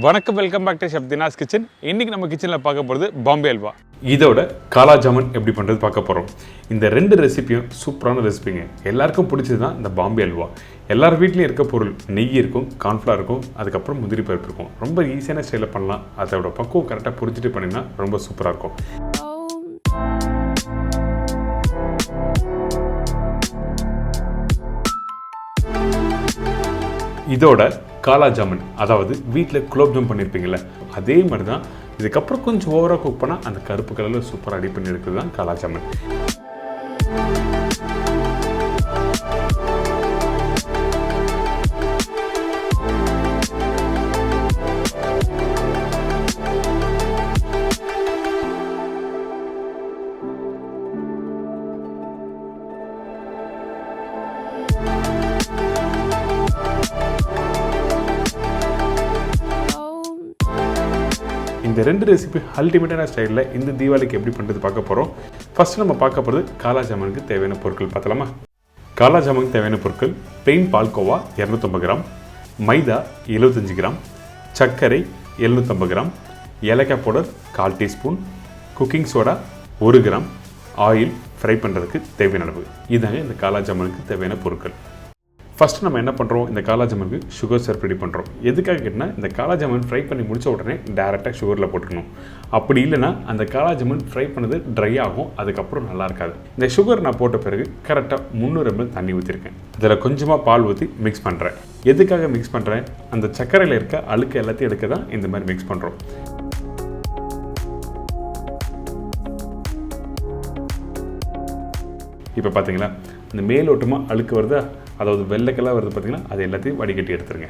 வணக்கம், welcome back to chef Deena's kitchen. இன்றைக்கி நம்ம கிச்சனில் பார்க்க போகிறது பாம்பே அல்வா. இதோட காலா ஜாமுன் எப்படி பண்ணுறது பார்க்க போகிறோம். இந்த ரெண்டு ரெசிபியும் சூப்பரான ரெசிபிங்க. எல்லாருக்கும் பிடிச்சது தான் இந்த பாம்பே அல்வா. எல்லார் வீட்லேயும் இருக்க பொருள் நெய் இருக்கும், கார்ன்ஃப்ளவர் இருக்கும், அதுக்கப்புறம் முந்திரி பருப்பு இருக்கும். ரொம்ப ஈஸியான ஸ்டைலில் பண்ணலாம். அதோட பக்குவம் கரெக்டாக புரிஞ்சுட்டு பண்ணிங்கன்னா ரொம்ப சூப்பராக இருக்கும். இதோட காலா ஜாமுன், அதாவது வீட்டில் குலோப் ஜாம் பண்ணியிருப்பீங்களே அதே மாதிரி தான். இதுக்கப்புறம் கொஞ்சம் ஓவராக குக் பண்ணால் அந்த கருப்பு கலரில் சூப்பராக ரெடி பண்ணி எடுக்கிறது தான் காலா ஜாமுன். இந்த ரெண்டு ரெசிபி அல்டிமேட்டான ஸ்டைலில் இந்த தீபாவளிக்கு எப்படி பண்ணுறது பார்க்க போகிறோம். ஃபஸ்ட்டு நம்ம பார்க்க போகிறது காலா ஜாமுனுக்கு தேவையான பொருட்கள் பார்த்தலாமா. காலா ஜாமுனுக்கு தேவையான பொருட்கள்: பிளெயின் பால்கோவா 250 கிராம், மைதா 75 கிராம், சர்க்கரை 750 கிராம், ஏலக்காய் powder 1/4 teaspoon, cooking soda 1 gram, oil fry பண்ணுறதுக்கு தேவையான அளவு. இதாங்க இந்த காலா ஜாமுனுக்கு தேவையான பொருட்கள். ஃபஸ்ட்டு நம்ம என்ன பண்ணுறோம், இந்த காலா ஜாமுனுக்கு சுகர் சிரப் ரெடி பண்ணுறோம். எதுக்காக கேட்டால், இந்த காலா ஜாமுன் ஃப்ரை பண்ணி முடித்த உடனே டேரெக்டாக சுகரில் போட்டுக்கணும். அப்படி இல்லைனா அந்த காலா ஜாமுன் ஃப்ரை பண்ணது ட்ரை ஆகும், அதுக்கப்புறம் நல்லா இருக்காது. இந்த சுகர் நான் போட்ட பிறகு கரெக்டாக 300 ml தண்ணி ஊற்றிருக்கேன். இதில் கொஞ்சமாக பால் ஊற்றி மிக்ஸ் பண்ணுறேன். எதுக்காக மிக்ஸ் பண்ணுறேன், அந்த சர்க்கரையில் இருக்க அழுக்கு எல்லாத்தையும் எடுக்க தான் இந்த மாதிரி மிக்ஸ் பண்ணுறோம். இப்போ பார்த்தீங்களா, இந்த மேலோட்டமாக அழுக்கு வருதா, அதாவது வெள்ளைக்கெல்லாம் வருது பார்த்தீங்கன்னா, அது எல்லாத்தையும் வடிகட்டி எடுத்துருங்க.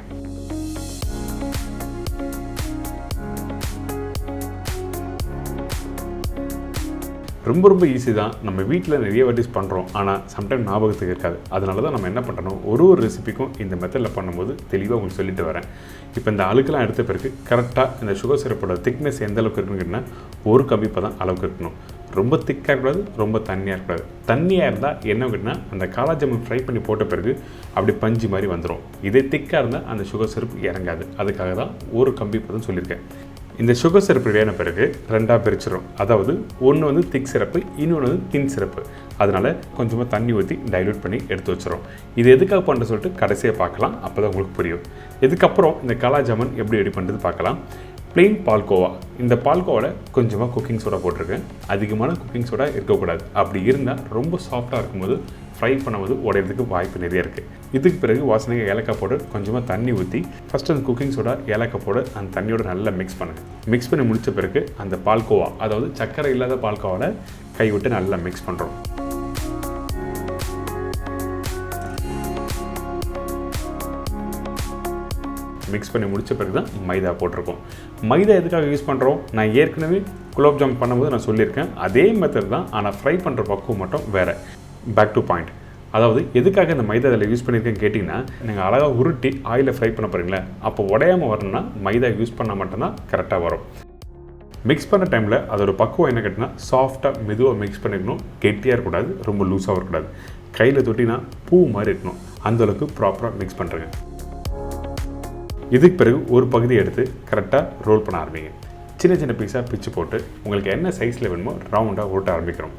ரொம்ப ஈஸி தான். நம்ம வீட்டில் நிறைய வாட்டிஸ் பண்ணுறோம், ஆனால் சம்டைம் ஞாபகத்துக்கு இருக்காது. அதனால தான் நம்ம என்ன பண்ணுறோம், ஒரு ரெசிபிக்கும் இந்த மெத்தடில் பண்ணும்போது தெளிவாக உங்களுக்கு சொல்லிட்டு வரேன். இப்போ இந்த அழுக்கெல்லாம் எடுத்த பிறகு கரெக்டாக இந்த சுகர் சிரப்போட திக்னஸ் எந்த அளவுக்கு இருக்குன்னு ஒரு கம்பிப்பை தான் அளவுக்கு இருக்கணும். ரொம்ப திக்காக இருக்கக்கூடாது, ரொம்ப தண்ணியாக இருக்கக்கூடாது. தண்ணியாக இருந்தால் என்ன கேட்டினா, அந்த காலா ஜாமுன் ஃப்ரை பண்ணி போட்ட பிறகு அப்படி பஞ்சு மாதிரி வந்துடும். இதே திக்காக இருந்தால் அந்த சுகர் சிரப் இறங்காது. அதுக்காக தான் ஒரு கம்பிப்பை தான் சொல்லியிருக்கேன். இந்த சுகர் சிரப் ரெடியான பிறகு ரெண்டாக பிரிச்சிடும். அதாவது ஒன்று வந்து திக் சிரப்பு, இன்னொன்று வந்து தின் சிரப்பு. அதனால் கொஞ்சமாக தண்ணி ஊற்றி டைல்யூட் பண்ணி எடுத்து வச்சிடும். இது எதுக்காக பண்ணுறது சொல்லிட்டு கடைசியாக பார்க்கலாம், அப்போ தான் உங்களுக்கு புரியும். இதுக்கப்புறம் இந்த காலா ஜாமுன் எப்படி ரெடி பண்ணுறது பார்க்கலாம். பிளெயின் பால்கோவா, இந்த பால்கோவாவில் கொஞ்சமாக குக்கிங் சோடா போட்டிருக்கேன். அதிகமான குக்கிங் சோடா இருக்கக்கூடாது. அப்படி இருந்தால் ரொம்ப சாஃப்டாக இருக்கும்போது ஃப்ரை பண்ணும்போது உடையிறதுக்கு வாய்ப்பு நிறைய இருக்குது. இதுக்கு பிறகு வாசனைக்கு ஏலக்காய் பவுடர், கொஞ்சமாக தண்ணி ஊற்றி ஃபஸ்ட்டு அந்த குக்கிங் சோடா ஏலக்காய் பவுடர் அந்த தண்ணியோட நல்லா மிக்ஸ் பண்ணுங்கள். மிக்ஸ் பண்ணி முடித்த பிறகு அந்த பால்கோவா, அதாவது சர்க்கரை இல்லாத பால்கோவாவில் கை விட்டு நல்லா மிக்ஸ் பண்ணுறோம். மிக்ஸ் பண்ணி முடித்த பிறகு தான் மைதா போட்டிருக்கோம். மைதா எதுக்காக யூஸ் பண்ணுறோம், நான் ஏற்கனவே குலோப் ஜாம் பண்ணும்போது நான் சொல்லியிருக்கேன். அதே மெத்தட் தான், ஆனால் ஃப்ரை பண்ணுற பக்குவம் மட்டும் வேறு. Back to point. அதாவது எதுக்காக இந்த மைதா இதில் யூஸ் பண்ணியிருக்கேன்னு கேட்டிங்கன்னா, நீங்கள் அழகாக உருட்டி ஆயிலில் ஃப்ரை பண்ண போகிறீங்களே, அப்போ உடையாமல் வரணும்னா மைதா யூஸ் பண்ணால் மட்டும்தான் கரெக்டாக வரும். மிக்ஸ் பண்ண டைமில் அதோட பக்குவம் என்ன கேட்டினா, சாஃப்டாக மெதுவாக மிக்ஸ் பண்ணிக்கணும். கெட்டியாக இருக்கக்கூடாது, ரொம்ப லூஸாக இருக்கக்கூடாது. கையில் தொட்டினா பூ மாதிரி இருக்கணும். அந்தளவுக்கு ப்ராப்பராக மிக்ஸ் பண்ணுறேங்க. இதுக்கு பிறகு ஒரு பகுதியை எடுத்து கரெக்டாக ரோல் பண்ண ஆரம்பிங்க. சின்ன சின்ன பீஸாக பிச்சு போட்டு உங்களுக்கு என்ன சைஸில் வேணுமோ ரவுண்டாக உருட்ட ஆரம்பிக்கிறோம்.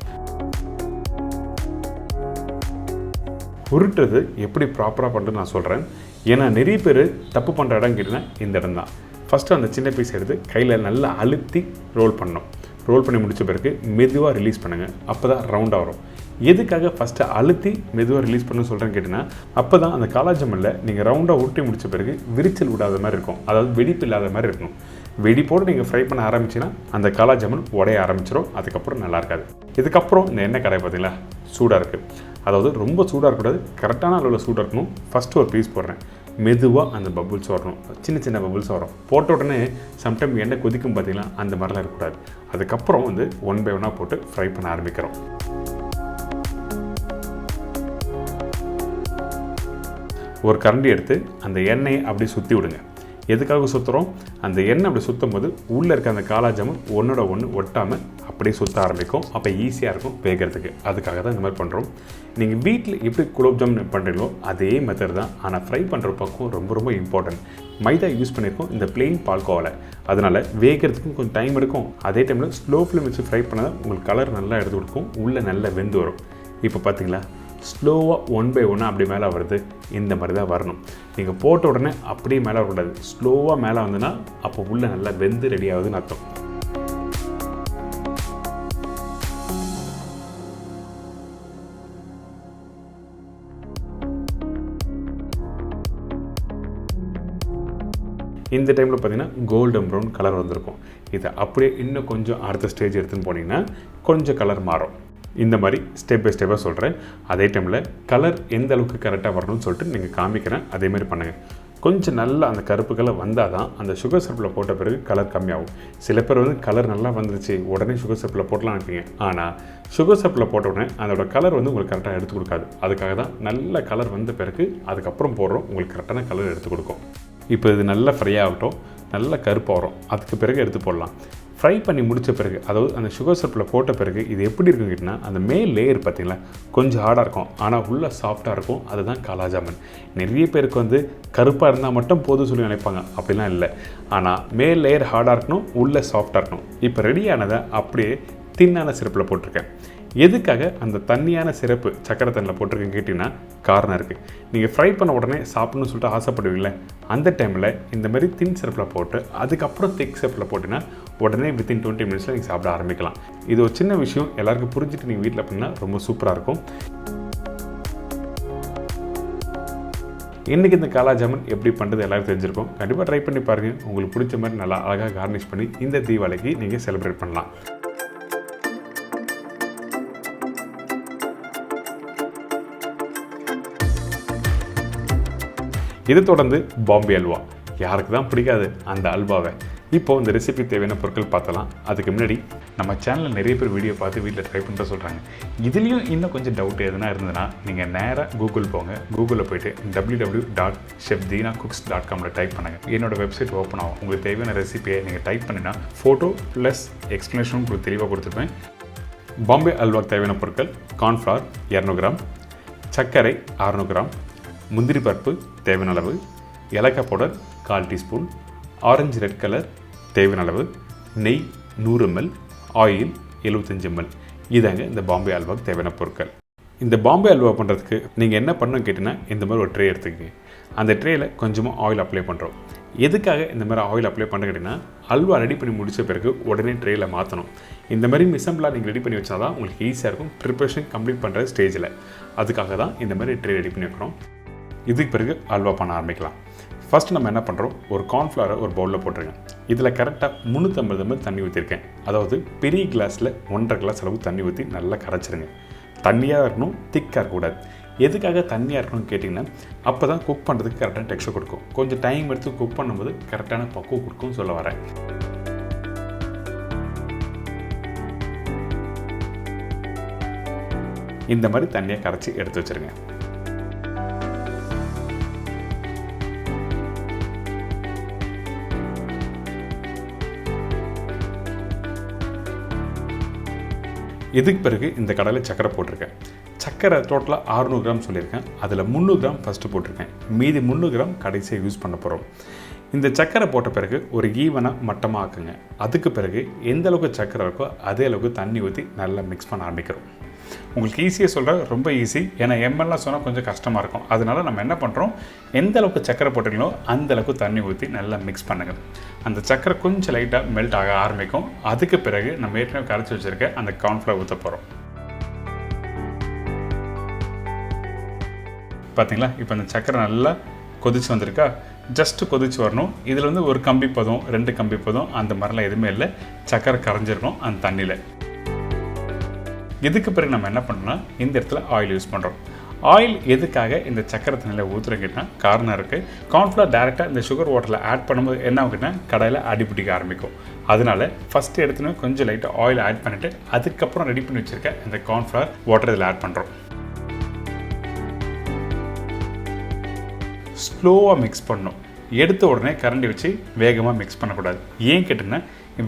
உருட்டுறது எப்படி ப்ராப்பராக பண்ணுறது நான் சொல்கிறேன். ஏன்னா நிறைய பேர் தப்பு பண்ணுற இடம் கேட்டிங்கன்னா இந்த இடம் தான். ஃபஸ்ட்டு அந்த சின்ன பீஸ் எடுத்து கையில் நல்லா அழுத்தி ரோல் பண்ணணும். ரோல் பண்ணி முடித்த பிறகு மெதுவாக ரிலீஸ் பண்ணுங்கள். அப்போ தான் ரவுண்டாக வரும். எதுக்காக ஃபஸ்ட்டு அழுத்தி மெதுவாக ரிலீஸ் பண்ணணும்னு சொல்கிறேன்னு கேட்டிங்கன்னா, அப்போ தான் அந்த காலா ஜாமுனில் நீங்கள் ரவுண்டாக உருட்டி முடித்த பிறகு விரிச்சல் விடாத மாதிரி இருக்கும். அதாவது வெடிப்பு இல்லாத மாதிரி இருக்கணும். வெடிப்போடு நீங்கள் ஃப்ரை பண்ண ஆரம்பிச்சிங்கன்னா அந்த காலா ஜாமுன் உடைய ஆரம்பிச்சிடும். அதுக்கப்புறம் நல்லா இருக்காது. இதுக்கப்புறம் இந்த எண்ணெய் கடாய் பார்த்தீங்களா, சூடாக இருக்குது. அதாவது ரொம்ப சூடாக இருக்கக்கூடாது, கரெக்டான அளவில் சூடாக இருக்கணும். ஃபஸ்ட்டு ஒரு பீஸ் போடுறேன். மெதுவாக அந்த பபுள்ஸ் வரணும். சின்ன சின்ன பபுள்ஸ் வரும். போட்ட உடனே சம்டைம் எண்ணெய் கொதிக்கும் பார்த்தீங்களா, அந்த மாதிரிலாம் இருக்கக்கூடாது. அதுக்கப்புறம் வந்து 1 by 1 போட்டு ஃப்ரை பண்ண ஆரம்பிக்கிறோம். ஒரு கரண்டி எடுத்து அந்த எண்ணெயை அப்படியே சுற்றி விடுங்க. எதுக்காக சுற்றுறோம்? அந்த எண்ணெய் அப்படி சுற்றும் போது உள்ளே இருக்க அந்த காலா ஜாமுன் ஒன்றோட ஒன்று ஒட்டாமல் அப்படியே சுற்ற ஆரம்பிக்கும். அப்போ ஈஸியாக இருக்கும் வேகிறதுக்கு. அதுக்காக தான் இந்த மாதிரி பண்ணுறோம். நீங்கள் வீட்டில் எப்படி குலோப் ஜாமுன் பண்ணுறீங்களோ அதே மெத்தட் தான். ஆனால் ஃப்ரை பண்ணுற பக்கம் ரொம்ப ரொம்ப இம்பார்ட்டன்ட். மைதா யூஸ் பண்ணியிருக்கோம் இந்த பிளெயின் பால்கோவாவில். அதனால் வேகிறதுக்கும் கொஞ்சம் டைம் எடுக்கும். அதே டைமில் ஸ்லோ ஃப்ளேம் வச்சு ஃப்ரை பண்ணால் உங்களுக்கு கலர் நல்லா எடுத்து கொடுக்கும், உள்ளே நல்லா வெந்து வரும். இப்போ பார்த்தீங்களா, ஸ்லோவாக 1 by 1 அப்படி மேலே வருது. இந்த மாதிரி தான் வரணும். நீங்கள் போட்ட உடனே அப்படியே மேலே வரக்கூடாது. ஸ்லோவாக மேலே வந்துன்னா அப்போ உள்ளே நல்லா வெந்து ரெடி ஆகுதுன்னு அர்த்தம். இந்த டைமில் பார்த்தீங்கன்னா கோல்டன் ப்ரௌன் கலர் வந்திருக்கும். இதை அப்படியே இன்னும் கொஞ்சம் அடுத்த ஸ்டேஜ் எடுத்துன்னு போனீங்கன்னா கொஞ்சம் கலர் மாறும். இந்த மாதிரி ஸ்டெப் பை ஸ்டெப்பாக சொல்கிறேன். அதே டைமில் கலர் எந்த அளவுக்கு கரெக்டாக வரணும்னு சொல்லிட்டு நீங்கள் காமிக்கிறேன். அதேமாதிரி பண்ணுங்கள். கொஞ்சம் நல்லா அந்த கருப்பு கலர் வந்தால் தான் அந்த சுகர் சிரப்பில் போட்ட பிறகு கலர் கம்மியாகும். சில பேர் வந்து கலர் நல்லா வந்துருச்சு உடனே சுகர் சிரப்பில் போட்டலாம் நினைப்பீங்க. ஆனால் சுகர் சிரப்பில் போட்ட உடனே அதோட கலர் வந்து உங்களுக்கு கரெக்டாக எடுத்து கொடுக்காது. அதுக்காக தான் நல்ல கலர் வந்த பிறகு அதுக்கப்புறம் போடுறோம், உங்களுக்கு கரெக்டான கலர் எடுத்து கொடுக்கும். இப்போ இது நல்லா ஃப்ரை ஆகட்டும், நல்லா கருப்பாக வரும். அதுக்கு பிறகு எடுத்து போடலாம். ஃப்ரை பண்ணி முடித்த பிறகு, அதாவது அந்த சுகர் சிரப்பில் போட்ட பிறகு இது எப்படி இருக்குன்னு கேட்டிங்கன்னா, அந்த மேல் லேயர் பார்த்திங்களா கொஞ்சம் ஹார்டாக இருக்கும், ஆனால் உள்ளே சாஃப்டாக இருக்கும். அதுதான் காலா ஜாமுன். நிறைய பேருக்கு வந்து கருப்பாக இருந்தால் மட்டும் போதும் சொல்லி நினைப்பாங்க. அப்படிலாம் இல்லை. ஆனால் மேல் லேயர் ஹார்டாக இருக்கணும், உள்ளே சாஃப்டாக இருக்கணும். இப்போ ரெடியானதை அப்படியே தின்னான சிரப்பில் போட்டிருக்கேன். எதுக்காக அந்த தண்ணியான சிரப்பு சக்கரை தண்ணியில் போட்டிருக்கேன்னு கேட்டிங்கன்னா காரணம் இருக்குது. நீங்கள் ஃப்ரை பண்ண உடனே சாப்பிட்ணுன்னு சொல்லிட்டு ஆசைப்படுவீங்களே, அந்த டைமில் இந்த மாதிரி தின் சிரப்பில் போட்டு அதுக்கப்புறம் திக் சிரப்பில் போட்டிங்கன்னா உடனே வித்தின் 20 minutesல நீங்கள் சாப்பிட ஆரம்பிக்கலாம். இது ஒரு சின்ன விஷயம், எல்லாருக்கும் புரிஞ்சுட்டு நீங்கள் வீட்டில் பண்ணால் ரொம்ப சூப்பராக இருக்கும். இன்றைக்கி இந்த காலா ஜாமுன் எப்படி பண்ணுறது எல்லாரும் தெரிஞ்சிருக்கும். கண்டிப்பாக ட்ரை பண்ணி பாருங்கள். உங்களுக்கு பிடிச்ச மாதிரி நல்லா அழகாக கார்னிஷ் பண்ணி இந்த தீபாவளிக்கு நீங்கள் செலிப்ரேட் பண்ணலாம். இது தொடர்ந்து பாம்பே அல்வா. யாருக்கு தான் பிடிக்காது அந்த அல்வாவை. இப்போது இந்த ரெசிபி தேவையான பொருட்கள் பார்த்தலாம். அதுக்கு முன்னாடி நம்ம சேனலில் நிறைய பேர் வீடியோ பார்த்து வீட்டில் ட்ரை பண்ணுற சொல்கிறாங்க. இதுலேயும் இன்னும் கொஞ்சம் டவுட் எதுனா இருந்ததுன்னா நீங்கள் நேராக கூகுள் போங்க. கூகுளில் போய்ட்டு www.chefdeenacooks.com டைப் பண்ணுங்கள். என்னோடய வெப்சைட் ஓப்பன் ஆகும். உங்களுக்கு தேவையான ரெசிபியை நீங்கள் டைப் பண்ணினா ஃபோட்டோ ப்ளஸ் எக்ஸ்ப்ளனேஷனும் உங்களுக்கு தெளிவாக கொடுத்துருப்பேன். பாம்பே அல்வாக்கு தேவையான பொருட்கள்: கார்ன்ஃப்ளவர் 200 கிராம், சர்க்கரை 600 கிராம், முந்திரி பருப்பு தேவையான அளவு, ஏலக்காய் powder 1/4 teaspoon, orange red colour தேவையான அளவு, நெய் 100 ml, ஆயில் 75 ml. இதாங்க இந்த பாம்பே அல்வாவுக்கு தேவையான பொருட்கள். இந்த பாம்பே அல்வா பண்ணுறதுக்கு நீங்கள் என்ன பண்ணணும்னு கேட்டிங்கன்னா, இந்த மாதிரி ஒரு ட்ரே எடுத்துக்கங்க. அந்த ட்ரேயில் கொஞ்சமாக ஆயில் அப்ளை பண்ணுறோம். எதுக்காக இந்த மாதிரி ஆயில் அப்ளை பண்ண கேட்டிங்கன்னா, அல்வா ரெடி பண்ணி முடித்த பிறகு உடனே ட்ரேயில் மாற்றணும். இந்த மாதிரி மிசம்பிளாக நீங்கள் ரெடி பண்ணி வச்சா தான் உங்களுக்கு ஈஸியாக இருக்கும் ப்ரிப்ரேஷன் கம்ப்ளீட் பண்ணுற ஸ்டேஜில். அதுக்காக தான் இந்த மாதிரி ட்ரே ரெடி பண்ணி வைக்கிறோம். இதுக்கு பிறகு அல்வா பண்ண ஆரம்பிக்கலாம். ஃபஸ்ட்டு நம்ம என்ன பண்ணுறோம், ஒரு கார்ன்ஃப்ளவரை ஒரு பவுலில் போட்டுருங்க. இதில் கரெக்டாக 350 ml தண்ணி ஊற்றிருக்கேன். அதாவது பெரிய கிளாஸில் 1.5 கிளாஸ் அளவு தண்ணி ஊற்றி நல்லா கரைச்சிருங்க. தண்ணியாக இருக்கணும், திக்காக இருக்கக்கூடாது. எதுக்காக தண்ணியாக இருக்கணும்னு கேட்டிங்கன்னா, அப்போ தான் குக் பண்ணுறதுக்கு கரெக்டான டெக்ஸ்சர் கொடுக்கும். கொஞ்சம் டைம் எடுத்து குக் பண்ணும்போது கரெக்டான பக்குவம் கொடுக்கும்னு சொல்ல வரேன். இந்த மாதிரி தண்ணியை கரைச்சி எடுத்து வச்சுருங்க. இதுக்கு பிறகு இந்த கடையில் சக்கரை போட்டிருக்கேன். சக்கரை டோட்டலாக 600 கிராம் சொல்லியிருக்கேன். அதில் 300 கிராம் ஃபஸ்ட்டு போட்டிருக்கேன். மீதி 300 கிராம் கடைசியாக யூஸ் பண்ண போகிறோம். இந்த சக்கரை போட்ட பிறகு ஒரு ஈவனாக மட்டமாக ஆக்குங்க. அதுக்கு பிறகு எந்த அளவுக்கு சக்கரை இருக்கோ அதே அளவுக்கு தண்ணி ஊற்றி நல்லா மிக்ஸ் பண்ண ஆரம்பிக்கிறோம். உங்களுக்கு ஈஸியாக சொல்கிற ரொம்ப ஈஸி, ஏன்னா எம்எல்லாம் சொன்னால் கொஞ்சம் கஷ்டமாக இருக்கும். அதனால நம்ம என்ன பண்ணுறோம், எந்த அளவுக்கு சக்கரை போட்டுங்களோ அந்த அளவுக்கு தண்ணி ஊற்றி நல்லா மிக்ஸ் பண்ணுங்கள். அந்த சக்கரை கொஞ்சம் லைட்டாக மெல்ட் ஆக ஆரம்பிக்கும். அதுக்கு பிறகு நம்ம ஏற்கனவே கரைச்சி வச்சுருக்க அந்த கார்ன்ஃப்ளவர் ஊற்ற போகிறோம். பார்த்தீங்களா, இப்போ அந்த சக்கரை நல்லா கொதிச்சு வந்திருக்கா. ஜஸ்ட்டு கொதிச்சு வரணும். இதில் வந்து ஒரு கம்பி பதம் 2 கம்பி பதம் அந்த மாதிரிலாம் எதுவுமே இல்லை. சக்கரை கரைஞ்சிருக்கணும் அந்த தண்ணியில். இதுக்கு பிறகு நம்ம என்ன பண்ணுறோம்னா, இந்த இடத்துல ஆயில் யூஸ் பண்ணுறோம். ஆயில் எதுக்காக இந்த சக்கரை தண்ணியில் ஊற்றுறீங்கன்னா காரணம் இருக்குது. கார்ன்ஃப்ளவர் டேரெக்டாக இந்த சுகர் வாட்டரில் ஆட் பண்ணும்போது என்ன ஆகுதுன்னா கடையில் அடிபிடிக்க ஆரம்பிக்கும். அதனால ஃபஸ்ட்டு எடுத்துன்னு கொஞ்சம் லைட்டாக ஆயில் ஆட் பண்ணிவிட்டு அதுக்கப்புறம் ரெடி பண்ணி வச்சுருக்க இந்த கார்ன்ஃப்ளவர் வாட்டர் இதில் ஆட் பண்ணுறோம். ஸ்லோவாக மிக்ஸ் பண்ணணும். எடுத்த உடனே கரண்டி வச்சு வேகமாக மிக்ஸ் பண்ணக்கூடாது. ஏன் கேட்டிங்கன்னா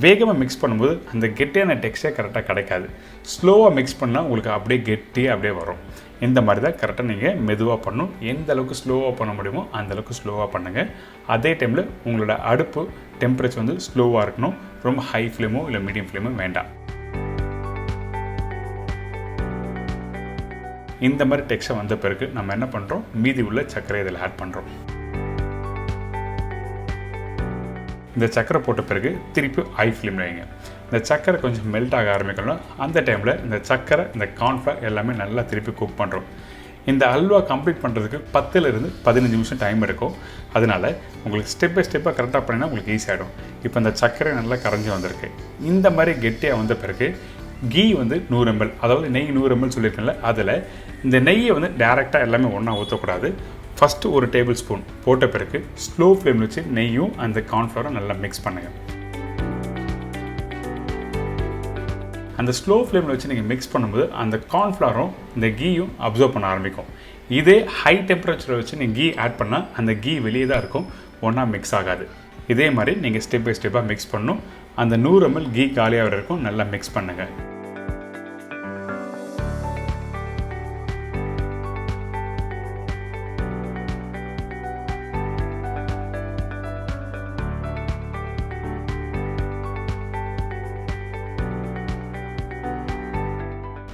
வேகமாக மிக்ஸ் பண்ணும்போது அந்த கெட்டியான டெக்ஸ்டர் கரெக்டாக கிடைக்காது. ஸ்லோவாக மிக்ஸ் பண்ணால் உங்களுக்கு அப்படியே கெட்டியாக அப்படியே வரும். இந்த மாதிரி தான் கரெக்டாக நீங்கள் மெதுவாக பண்ணணும். எந்த அளவுக்கு ஸ்லோவாக பண்ண முடியுமோ அந்தளவுக்கு ஸ்லோவாக பண்ணுங்கள். அதே டைமில் உங்களோட அடுப்பு டெம்பரேச்சர் வந்து ஸ்லோவாக இருக்கணும். ரொம்ப ஹை ஃப்ளேமோ இல்லை மீடியம் ஃப்ளேமோ வேண்டாம். இந்த மாதிரி டெக்ஸ்டர் வந்த பிறகு நம்ம என்ன பண்ணுறோம், மீதி உள்ள சர்க்கரை இதில் ஆட் பண்ணுறோம். இந்த சர்க்கரை போட்ட பிறகு திருப்பி ஹை ஃப்ளேமில் வைங்க. இந்த சர்க்கரை கொஞ்சம் மெல்ட் ஆக ஆரம்பிக்கணும். அந்த டைமில் இந்த சர்க்கரை, இந்த கார்ன்ஃப்ளவர் எல்லாமே நல்லா திருப்பி குக் பண்ணுறோம். இந்த அல்வா கம்ப்ளீட் பண்ணுறதுக்கு 10லிருந்து 15 நிமிஷம் டைம் எடுக்கும். அதனால் உங்களுக்கு ஸ்டெப் பை ஸ்டெப்பாக கரெக்டாக பண்ணினா உங்களுக்கு ஈஸியாகிடும். இப்போ இந்த சர்க்கரை நல்லா கரைஞ்சி வந்திருக்கு. இந்த மாதிரி கெட்டியாக வந்த பிறகு கீ வந்து 100 ml, அதாவது நெய் 100 ml சொல்லியிருக்கேன்ல, அதில் இந்த நெய்யை வந்து டேரெக்டாக எல்லாமே ஒன்றா ஊற்றக்கூடாது. ஃபஸ்ட்டு ஒரு டேபிள் ஸ்பூன் போட்ட பிறகு ஸ்லோ ஃப்ளேமில் வச்சு நெய்யும் அந்த கார்ன்ஃப்ளவரும் நல்லா மிக்ஸ் பண்ணுங்கள். அந்த ஸ்லோ ஃப்ளேமில் வச்சு நீங்கள் மிக்ஸ் பண்ணும்போது அந்த கார்ன்ஃப்ளவரும் இந்த கீயும் அப்சர்வ் பண்ண ஆரம்பிக்கும். இதே ஹை டெம்பரேச்சரில் வச்சு நீங்கள் கீ ஆட் பண்ணால் அந்த கீ வெளியே தான் இருக்கும், ஒன்றா மிக்ஸ் ஆகாது. இதே மாதிரி நீங்கள் ஸ்டெப் பை ஸ்டெப்பாக மிக்ஸ் பண்ணணும். அந்த 100 ml கீ காலியாக வரைக்கும் நல்லா மிக்ஸ் பண்ணுங்கள்.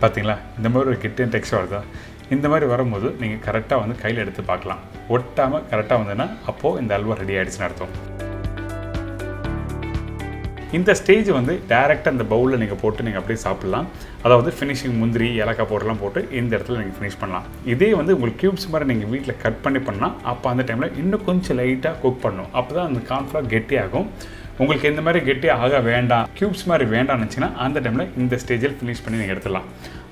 பார்த்தீங்களா, இந்த மாதிரி ஒரு கெட்டியான டெக்ஸ்டர் வருதா? இந்த மாதிரி வரும்போது நீங்கள் கரெக்டாக வந்து கையில் எடுத்து பார்க்கலாம். ஒட்டாமல் கரெக்டாக வந்ததுன்னா அப்போது இந்த அல்வா ரெடி ஆகிடுச்சுன்னு அர்த்தம். இந்த ஸ்டேஜ் வந்து டேரெக்டாக இந்த பவுலில் நீங்கள் போட்டு நீங்கள் அப்படியே சாப்பிட்லாம். அதாவது ஃபினிஷிங் முந்திரி, ஏலக்காய் பவுடர்லாம் போட்டு இந்த இடத்துல நீங்கள் ஃபினிஷ் பண்ணலாம். இதே வந்து உங்களுக்கு க்யூப்ஸ் மாதிரி நீங்கள் வீட்டில் கட் பண்ணால் அப்போ அந்த டைமில் இன்னும் கொஞ்சம் லைட்டாக குக் பண்ணணும். அப்போ தான் அந்த கார்ன்ஃப்ளவர் கெட்டியாகும். உங்களுக்கு இந்த மாதிரி கெட்டியாக ஆக வேண்டாம், க்யூப்ஸ் மாதிரி வேண்டாம்னு நினச்சிங்கன்னா அந்த டைமில் இந்த ஸ்டேஜில் ஃபினிஷ் பண்ணி நீங்கள் எடுத்துடலாம்.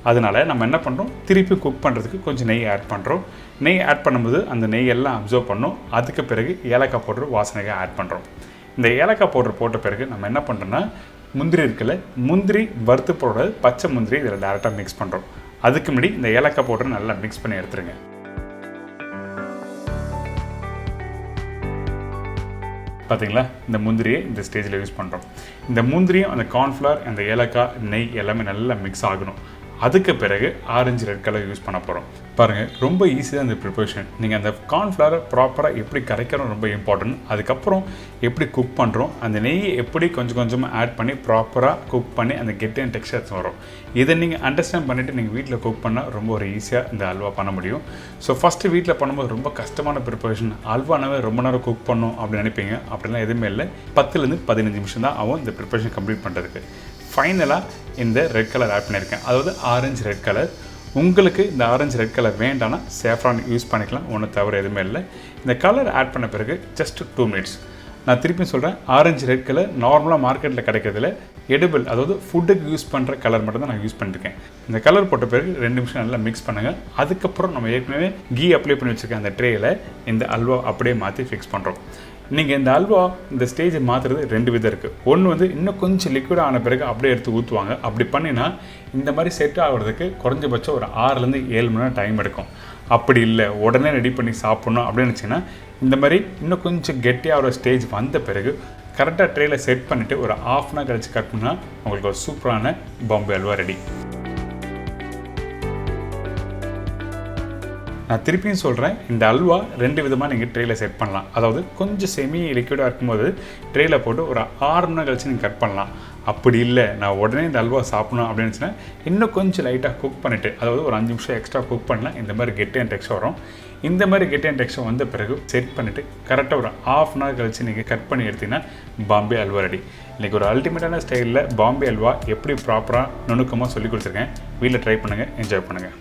அதனால் நம்ம என்ன பண்ணுறோம், திருப்பி குக் பண்ணுறதுக்கு கொஞ்சம் நெய் ஆட் பண்ணுறோம். நெய் ஆட் பண்ணும்போது அந்த நெய் எல்லாம் அப்சர்வ் பண்ணோம். அதுக்கு பிறகு ஏலக்காய் பவுடர் வாசனையாக ஆட் பண்ணுறோம். இந்த ஏலக்காய் பவுடர் போட்ட பிறகு நம்ம என்ன பண்ணுறோன்னா, முந்திரி இருக்குல்ல, முந்திரி வறுத்து போடுற பச்சை முந்திரி இதில் டேரெக்டாக மிக்ஸ் பண்ணுறோம். அதுக்கு முன்னாடி இந்த ஏலக்காய் பவுடர் நல்லா மிக்ஸ் பண்ணி எடுத்துருங்க. பார்த்தீங்களா, இந்த முந்திரியை இந்த ஸ்டேஜில் யூஸ் பண்ணுறோம். இந்த முந்திரியும் அந்த கார்ன்ஃப்ளவர், அந்த ஏலக்காய், நெய் எல்லாமே நல்லா மிக்ஸ் ஆகணும். அதுக்கு பிறகு ஆரஞ்சு ரெட் கலர் யூஸ் பண்ண போகிறோம். பாருங்கள், ரொம்ப ஈஸி தான் இந்த ப்ரிப்பரேஷன். நீங்கள் அந்த கார்ன்ஃப்ளவரை ப்ராப்பராக எப்படி கரைக்கிறோம் ரொம்ப இம்பார்ட்டன்ட். அதுக்கப்புறம் எப்படி குக் பண்ணுறோம், அந்த நெய்யை எப்படி கொஞ்சம் கொஞ்சமாக ஆட் பண்ணி ப்ராப்பராக குக் பண்ணி அந்த கெட்டியான டெக்ஸ்டர்ஸ் வரும். இதை நீங்கள் அண்டர்ஸ்டாண்ட் பண்ணிவிட்டு நீங்கள் வீட்டில் குக் பண்ணால் ரொம்ப ஒரு ஈஸியாக இந்த அல்வா பண்ண முடியும். ஸோ ஃபஸ்ட்டு வீட்டில் பண்ணும்போது ரொம்ப கஷ்டமான ப்ரிப்பரேஷன். அல்வானாவே ரொம்ப நேரம் குக் பண்ணணும் அப்படின்னு நினைப்பீங்க. அப்படிலாம் எதுவுமே இல்லை. 10லேருந்து 15 நிமிஷம் தான் ஆகும் இந்த ப்ரிப்பரேஷன் கம்ப்ளீட் பண்ணுறதுக்கு. ஃபைனலாக இந்த ரெட் கலர் ஆட் பண்ணியிருக்கேன், அதாவது ஆரஞ்சு ரெட் கலர். உங்களுக்கு இந்த ஆரஞ்சு ரெட் கலர் வேண்டாம்னா சேஃப்ரான் யூஸ் பண்ணிக்கலாம், ஒன்றும் தவிர எதுவுமே இல்லை. இந்த கலர் ஆட் பண்ண பிறகு ஜஸ்ட் 2 minutes. நான் திருப்பியும் சொல்கிறேன், ஆரஞ்சு ரெட் கலர் நார்மலாக மார்க்கெட்டில் கிடைக்கிறதுல எடிபிள், அதாவது ஃபுட்டுக்கு யூஸ் பண்ணுற கலர் மட்டும் தான் நான் யூஸ் பண்ணியிருக்கேன். இந்த கலர் போட்ட பிறகு 2 நிமிஷம் நல்லா மிக்ஸ் பண்ணுங்கள். அதுக்கப்புறம் நம்ம ஏற்கனவே கீ அப்ளை பண்ணி வச்சுருக்கேன் அந்த ட்ரேயில் இந்த அல்வா அப்படியே மாற்றி ஃபிக்ஸ் பண்ணுறோம். நீங்கள் இந்த அல்வா இந்த ஸ்டேஜை மாற்றுறது 2 விதம் இருக்குது. ஒன்று வந்து இன்னும் கொஞ்சம் லிக்விட் ஆன பிறகு அப்படியே எடுத்து ஊற்றுவாங்க. அப்படி பண்ணினா இந்த மாதிரி செட் ஆகிறதுக்கு குறைஞ்சபட்சம் ஒரு 6லேருந்து 7 மணி நேரம் டைம் எடுக்கும். அப்படி இல்லை, உடனே ரெடி பண்ணி சாப்பிட்ணும் அப்படின்னு நினச்சிங்கன்னா இந்த மாதிரி இன்னும் கொஞ்சம் கெட்டியாக ஒரு ஸ்டேஜ் வந்த பிறகு கரெக்டாக ட்ரேயில் செட் பண்ணிவிட்டு ஒரு 1/2 hour கழிச்சு கட் பண்ணால் உங்களுக்கு ஒரு சூப்பரான பாம்பே அல்வா ரெடி. நான் திருப்பியும் சொல்கிறேன், இந்த அல்வா 2 விதமாக நீங்கள் ட்ரேயில் செட் பண்ணலாம். அதாவது கொஞ்சம் செமி லிக்விடாக இருக்கும்போது ட்ரேயில் போட்டு ஒரு 6 மணி நேரம் கழிச்சு நீங்கள் கட் பண்ணலாம். அப்படி இல்லை, நான் உடனே இந்த அல்வா சாப்பிடணும் அப்படின்னு நினச்சினா இன்னும் கொஞ்சம் லைட்டாக குக் பண்ணிவிட்டு, அதாவது ஒரு 5 நிமிஷம் எக்ஸ்ட்ரா குக் பண்ணலாம். இந்த மாதிரி கெட்டியான டெக்ஸ்டர் வரும். இந்த மாதிரி கெட்டியான டெக்ஸ்டர் வந்த பிறகு செட் பண்ணிவிட்டு கரெக்டாக ஒரு 1/2 hour கழிச்சு நீங்கள் கட் பண்ணி எடுத்திங்கன்னா பாம்பே அல்வா ரெடி. இன்றைக்கி ஒரு அல்டிமேட்டான ஸ்டைலில் பாம்பே அல்வா எப்படி ப்ராப்பராக நுணுக்கமாக சொல்லி கொடுத்துருக்கேன். வீட்டில் ட்ரை பண்ணுங்கள், என்ஜாய் பண்ணுங்கள்.